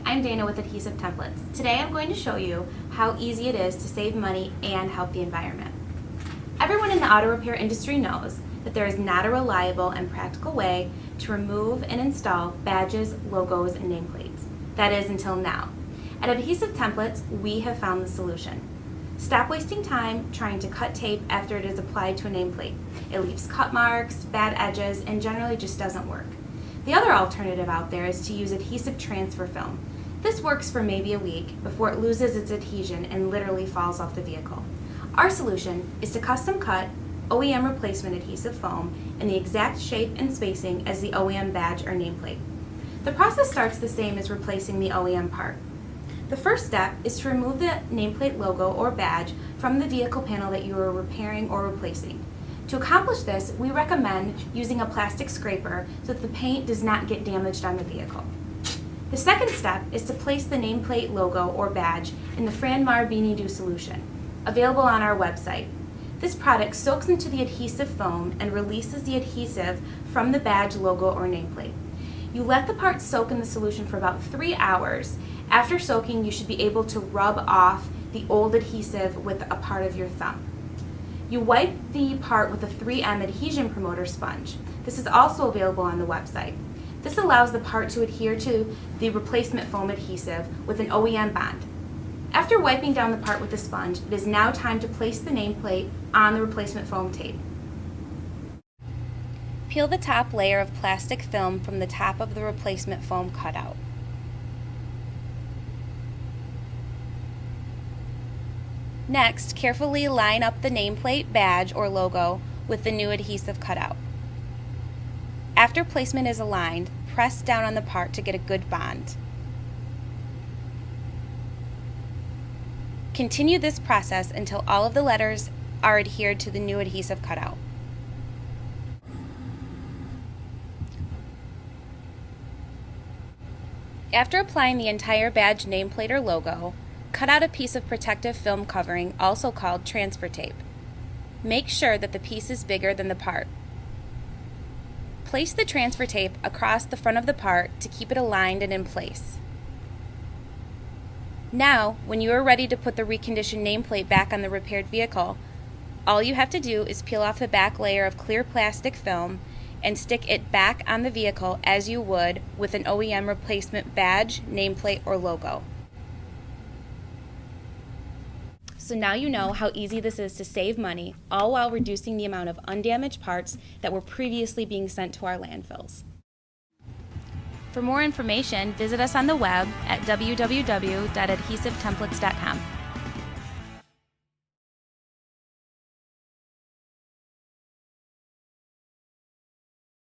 I'm Dana with Adhesive Templates. Today I'm going to show you how easy it is to save money and help the environment. Everyone in the auto repair industry knows that there is not a reliable and practical way to remove and install badges, logos, and nameplates. That is, until now. At Adhesive Templates, we have found the solution. Stop wasting time trying to cut tape after it is applied to a nameplate. It leaves cut marks, bad edges, and generally just doesn't work. The other alternative out there is to use adhesive transfer film. This works for maybe a week before it loses its adhesion and literally falls off the vehicle. Our solution is to custom cut OEM replacement adhesive foam in the exact shape and spacing as the OEM badge or nameplate. The process starts the same as replacing the OEM part. The first step is to remove the nameplate logo or badge from the vehicle panel that you are repairing or replacing. To accomplish this, we recommend using a plastic scraper so that the paint does not get damaged on the vehicle. The second step is to place the nameplate logo or badge in the Franmar Beanie Do solution, available on our website. This product soaks into the adhesive foam and releases the adhesive from the badge, logo, or nameplate. You let the part soak in the solution for about 3 hours. After soaking, you should be able to rub off the old adhesive with a part of your thumb. You wipe the part with a 3M adhesion promoter sponge. This is also available on the website. This allows the part to adhere to the replacement foam adhesive with an OEM bond. After wiping down the part with the sponge, it is now time to place the nameplate on the replacement foam tape. Peel the top layer of plastic film from the top of the replacement foam cutout. Next, carefully line up the nameplate, badge, or logo with the new adhesive cutout. After placement is aligned, press down on the part to get a good bond. Continue this process until all of the letters are adhered to the new adhesive cutout. After applying the entire badge, nameplate, or logo, cut out a piece of protective film covering, also called transfer tape. Make sure that the piece is bigger than the part. Place the transfer tape across the front of the part to keep it aligned and in place. Now, when you are ready to put the reconditioned nameplate back on the repaired vehicle, all you have to do is peel off the back layer of clear plastic film and stick it back on the vehicle as you would with an OEM replacement badge, nameplate, or logo. So now you know how easy this is to save money, all while reducing the amount of undamaged parts that were previously being sent to our landfills. For more information, visit us on the web at www.adhesivetemplates.com.